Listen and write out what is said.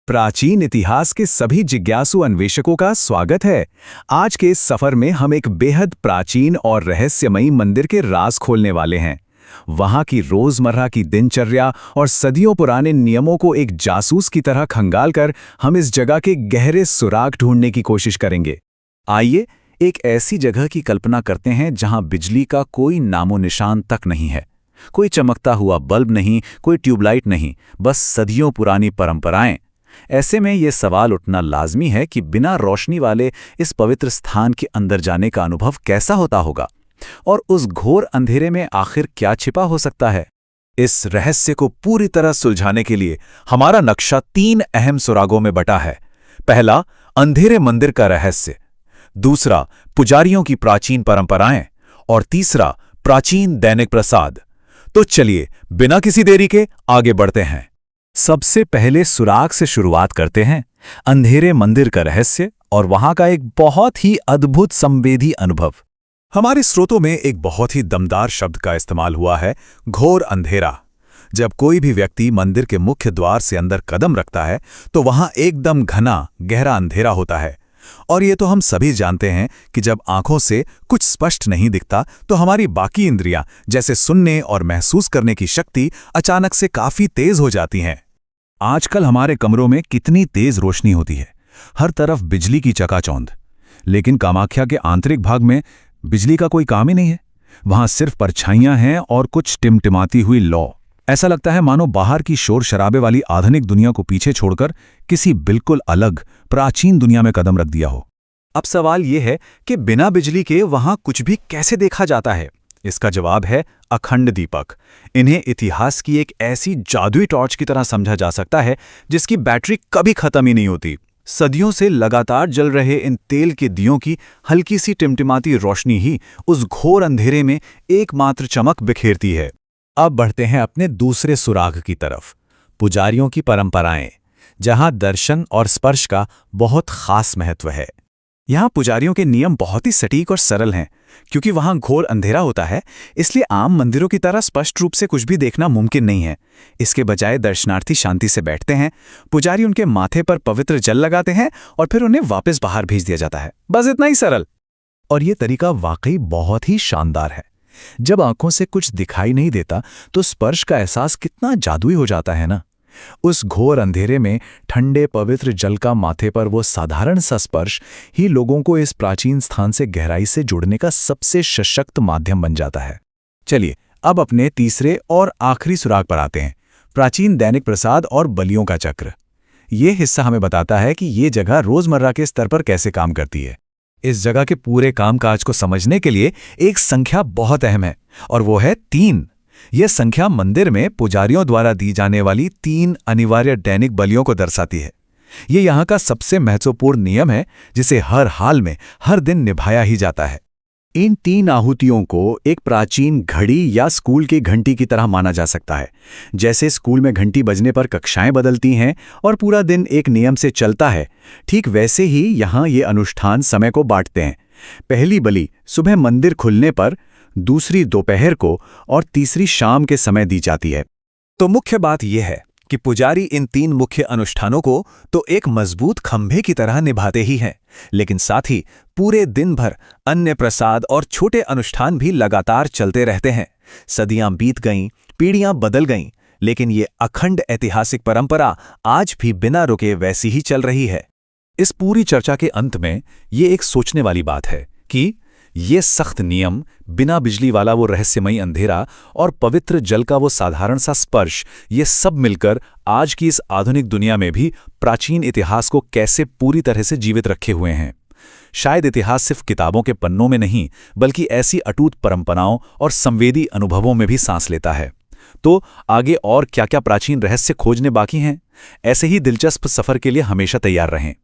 प्राचीन इतिहास के सभी जिज्ञासु अन्वेषकों का स्वागत है। आज के इस सफर में हम एक बेहद प्राचीन और रहस्यमयी मंदिर के राज खोलने वाले हैं। वहां की रोजमर्रा की दिनचर्या और सदियों पुराने नियमों को एक जासूस की तरह खंगालकर हम इस जगह के गहरे सुराग ढूंढने की कोशिश करेंगे। आइए एक ऐसी जगह की कल्पना करते हैं जहां बिजली का कोई नामो निशान तक नहीं है, कोई चमकता हुआ बल्ब नहीं, कोई ट्यूबलाइट नहीं, बस सदियों पुरानी परंपराएं। ऐसे में ये सवाल उठना लाजमी है कि बिना रोशनी वाले इस पवित्र स्थान के अंदर जाने का अनुभव कैसा होता होगा, और उस घोर अंधेरे में आखिर क्या छिपा हो सकता है। इस रहस्य को पूरी तरह सुलझाने के लिए हमारा नक्शा 3 अहम सुरागों में बटा है। पहला, अंधेरे मंदिर का रहस्य। दूसरा, पुजारियों की प्राचीन परंपराएं। और तीसरा, प्राचीन दैनिक प्रसाद। तो चलिए बिना किसी देरी के आगे बढ़ते हैं। सबसे पहले सुराग से शुरुआत करते हैं, अंधेरे मंदिर का रहस्य और वहां का एक बहुत ही अद्भुत संवेदी अनुभव। हमारे स्रोतों में एक बहुत ही दमदार शब्द का इस्तेमाल हुआ है, घोर अंधेरा। जब कोई भी व्यक्ति मंदिर के मुख्य द्वार से अंदर कदम रखता है तो वहां एकदम घना गहरा अंधेरा होता है। और ये तो हम सभी जानते हैं कि जब आंखों से कुछ स्पष्ट नहीं दिखता तो हमारी बाकी इंद्रियां जैसे सुनने और महसूस करने की शक्ति अचानक से काफी तेज हो जाती हैं। आजकल हमारे कमरों में कितनी तेज रोशनी होती है, हर तरफ बिजली की चकाचौंध, लेकिन कामाख्या के आंतरिक भाग में बिजली का कोई काम ही नहीं है। वहां सिर्फ परछाइयां हैं और कुछ टिमटिमाती हुई लौ। ऐसा लगता है मानो बाहर की शोर शराबे वाली आधुनिक दुनिया को पीछे छोड़कर किसी बिल्कुल अलग प्राचीन दुनिया में कदम रख दिया हो। अब सवाल यह है कि बिना बिजली के वहां कुछ भी कैसे देखा जाता है। इसका जवाब है अखंड दीपक। इन्हें इतिहास की एक ऐसी जादुई टॉर्च की तरह समझा जा सकता है जिसकी बैटरी कभी खत्म ही नहीं होती। सदियों से लगातार जल रहे इन तेल के दियों की हल्की सी टिमटिमाती रोशनी ही उस घोर अंधेरे में एकमात्र चमक बिखेरती है। अब बढ़ते हैं अपने दूसरे सुराग की तरफ, पुजारियों की परंपराएं, जहां दर्शन और स्पर्श का बहुत खास महत्व है। यहाँ पुजारियों के नियम बहुत ही सटीक और सरल हैं। क्योंकि वहाँ घोर अंधेरा होता है, इसलिए आम मंदिरों की तरह स्पष्ट रूप से कुछ भी देखना मुमकिन नहीं है। इसके बजाय दर्शनार्थी शांति से बैठते हैं, पुजारी उनके माथे पर पवित्र जल लगाते हैं और फिर उन्हें वापस बाहर भेज दिया जाता है। बस इतना ही सरल। और ये तरीका वाकई बहुत ही शानदार है। जब आंखों से कुछ दिखाई नहीं देता तो स्पर्श का एहसास कितना जादुई हो जाता है ना। उस घोर अंधेरे में ठंडे पवित्र जल का माथे पर वो साधारण सा स्पर्श ही लोगों को इस प्राचीन स्थान से गहराई से जुड़ने का सबसे सशक्त माध्यम बन जाता है। चलिए अब अपने तीसरे और आखिरी सुराग पर आते हैं, प्राचीन दैनिक प्रसाद और बलियों का चक्र। ये हिस्सा हमें बताता है कि ये जगह रोजमर्रा के स्तर पर कैसे काम करती है। इस जगह के पूरे कामकाज को समझने के लिए एक संख्या बहुत अहम है, और वो है 3। यह संख्या मंदिर में पुजारियों द्वारा दी जाने वाली 3 अनिवार्य दैनिक बलियों को दर्शाती है। ये यहाँ का सबसे महत्वपूर्ण नियम है जिसे हर हाल में हर दिन निभाया ही जाता है। इन 3 आहुतियों को एक प्राचीन घड़ी या स्कूल की घंटी की तरह माना जा सकता है। जैसे स्कूल में घंटी बजने पर कक्षाएं बदलती हैं और पूरा दिन एक नियम से चलता है, ठीक वैसे ही यहाँ ये अनुष्ठान समय को बांटते हैं। पहली बलि सुबह मंदिर खुलने पर, दूसरी दोपहर को और तीसरी शाम के समय दी जाती है। तो मुख्य बात यह है कि पुजारी इन 3 मुख्य अनुष्ठानों को तो एक मजबूत खंभे की तरह निभाते ही हैं, लेकिन साथ ही पूरे दिन भर अन्य प्रसाद और छोटे अनुष्ठान भी लगातार चलते रहते हैं। सदियां बीत गईं, पीढ़ियां बदल गईं, लेकिन ये अखंड ऐतिहासिक परंपरा आज भी बिना रुके वैसी ही चल रही है। इस पूरी चर्चा के अंत में ये एक सोचने वाली बात है कि ये सख्त नियम, बिना बिजली वाला वो रहस्यमयी अंधेरा और पवित्र जल का वो साधारण सा स्पर्श, ये सब मिलकर आज की इस आधुनिक दुनिया में भी प्राचीन इतिहास को कैसे पूरी तरह से जीवित रखे हुए हैं। शायद इतिहास सिर्फ किताबों के पन्नों में नहीं, बल्कि ऐसी अटूट परंपराओं और संवेदी अनुभवों में भी सांस लेता है। तो आगे और क्या क्या प्राचीन रहस्य खोजने बाकी हैं? ऐसे ही दिलचस्प सफर के लिए हमेशा तैयार रहें।